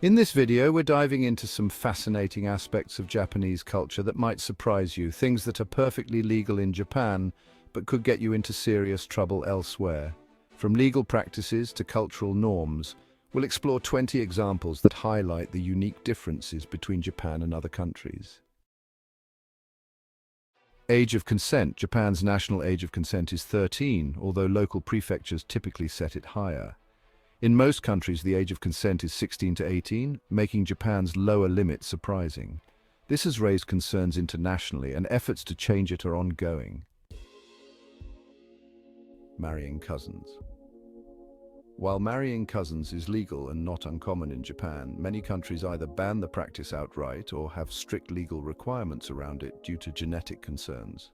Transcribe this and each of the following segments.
In this video, we're diving into some fascinating aspects of Japanese culture that might surprise you, things that are perfectly legal in Japan, but could get you into serious trouble elsewhere. From legal practices to cultural norms, we'll explore 20 examples that highlight the unique differences between Japan and other countries. Age of consent. Japan's national age of consent is 13, although local prefectures typically set it higher. In most countries, the age of consent is 16 to 18, making Japan's lower limit surprising. This has raised concerns internationally, and efforts to change it are ongoing. Marrying cousins. While marrying cousins is legal and not uncommon in Japan, many countries either ban the practice outright or have strict legal requirements around it due to genetic concerns.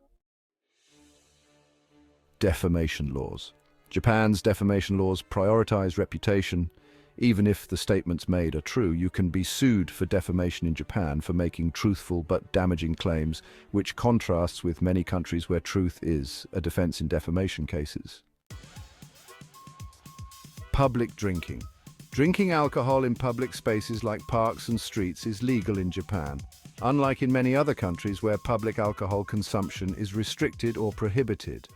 Defamation laws. Japan's defamation laws prioritize reputation. Even if the statements made are true, you can be sued for defamation in Japan for making truthful but damaging claims, which contrasts with many countries where truth is a defense in defamation cases. Public drinking. Drinking alcohol in public spaces like parks and streets is legal in Japan, unlike in many other countries where public alcohol consumption is restricted or prohibited.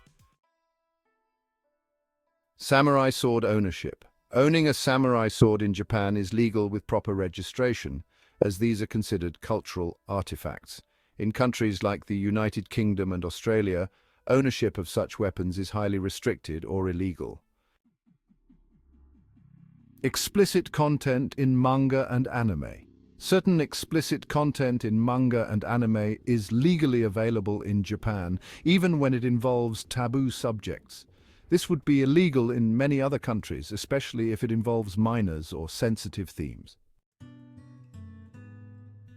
Samurai sword ownership. Owning a samurai sword in Japan is legal with proper registration, as these are considered cultural artifacts. In countries like the United Kingdom and Australia, ownership of such weapons is highly restricted or illegal. Explicit content in manga and anime. Certain explicit content in manga and anime is legally available in Japan, even when it involves taboo subjects. This would be illegal in many other countries, especially if it involves minors or sensitive themes.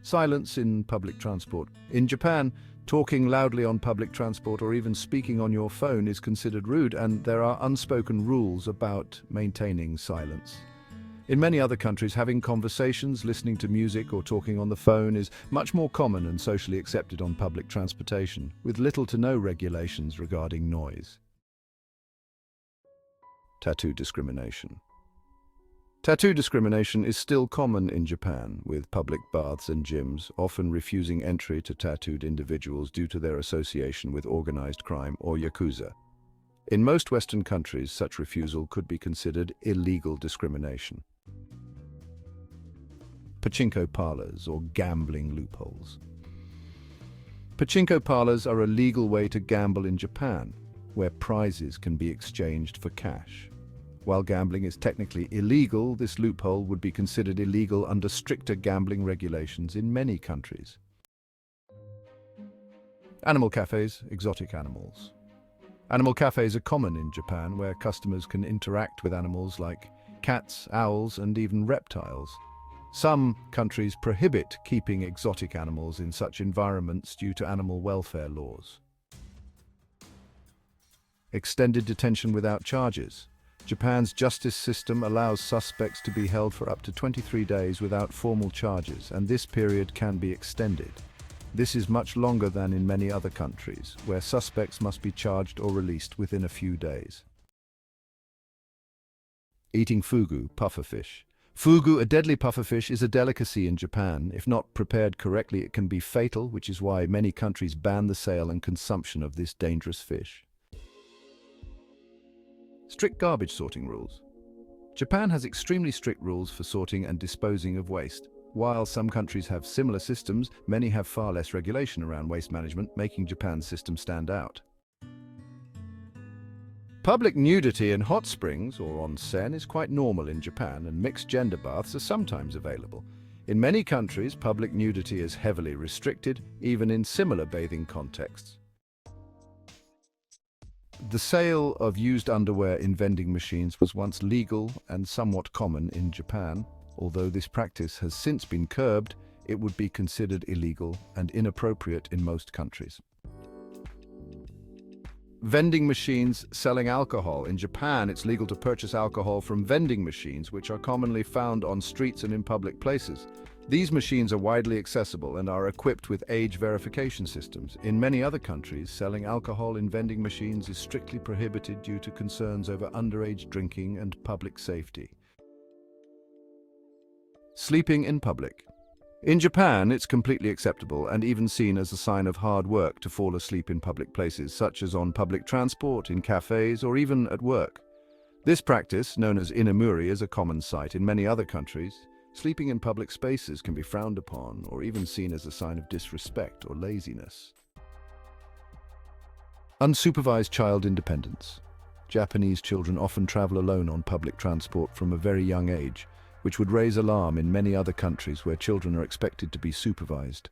Silence in public transport. In Japan, talking loudly on public transport or even speaking on your phone is considered rude, and there are unspoken rules about maintaining silence. In many other countries, having conversations, listening to music, or talking on the phone is much more common and socially accepted on public transportation, with little to no regulations regarding noise. Tattoo discrimination. Tattoo discrimination is still common in Japan, with public baths and gyms often refusing entry to tattooed individuals due to their association with organized crime or yakuza. In most Western countries, such refusal could be considered illegal discrimination. Pachinko parlors or gambling loopholes. Pachinko parlors are a legal way to gamble in Japan, where prizes can be exchanged for cash. While gambling is technically illegal, this loophole would be considered illegal under stricter gambling regulations in many countries. Animal cafes, exotic animals. Animal cafes are common in Japan, where customers can interact with animals like cats, owls, and even reptiles. Some countries prohibit keeping exotic animals in such environments due to animal welfare laws. Extended detention without charges. Japan's justice system allows suspects to be held for up to 23 days without formal charges, and this period can be extended. This is much longer than in many other countries, where suspects must be charged or released within a few days. Eating fugu, pufferfish. Fugu, a deadly pufferfish, is a delicacy in Japan. If not prepared correctly, it can be fatal, which is why many countries ban the sale and consumption of this dangerous fish. Strict garbage sorting rules. Japan has extremely strict rules for sorting and disposing of waste. While some countries have similar systems, many have far less regulation around waste management, making Japan's system stand out. Public nudity in hot springs or onsen is quite normal in Japan, and mixed gender baths are sometimes available. In many countries, public nudity is heavily restricted, even in similar bathing contexts. The sale of used underwear in vending machines was once legal and somewhat common in Japan. Although this practice has since been curbed, it would be considered illegal and inappropriate in most countries. Vending machines selling alcohol. In Japan, it's legal to purchase alcohol from vending machines, which are commonly found on streets and in public places. These machines are widely accessible and are equipped with age verification systems. In many other countries, selling alcohol in vending machines is strictly prohibited due to concerns over underage drinking and public safety. Sleeping in public. In Japan, it's completely acceptable and even seen as a sign of hard work to fall asleep in public places, such as on public transport, in cafes, or even at work. This practice, known as inamuri, is a common sight in many other countries. Sleeping in public spaces can be frowned upon or even seen as a sign of disrespect or laziness. Unsupervised child independence. Japanese children often travel alone on public transport from a very young age, which would raise alarm in many other countries where children are expected to be supervised.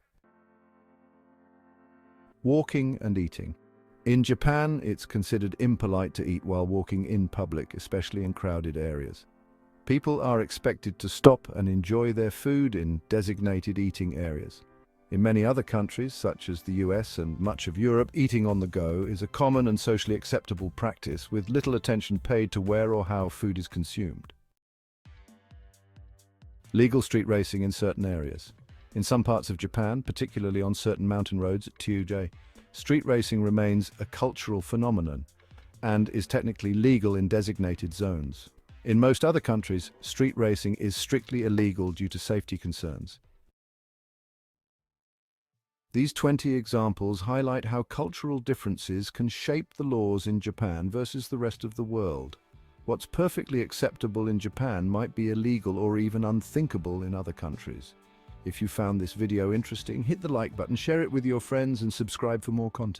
Walking and eating. In Japan, it's considered impolite to eat while walking in public, especially in crowded areas. People are expected to stop and enjoy their food in designated eating areas. In many other countries, such as the US and much of Europe, eating on the go is a common and socially acceptable practice with little attention paid to where or how food is consumed. Legal street racing in certain areas. In some parts of Japan, particularly on certain mountain roads at Kyūjō, street racing remains a cultural phenomenon and is technically legal in designated zones. In most other countries, street racing is strictly illegal due to safety concerns. These 20 examples highlight how cultural differences can shape the laws in Japan versus the rest of the world. What's perfectly acceptable in Japan might be illegal or even unthinkable in other countries. If you found this video interesting, hit the like button, share it with your friends, and subscribe for more content.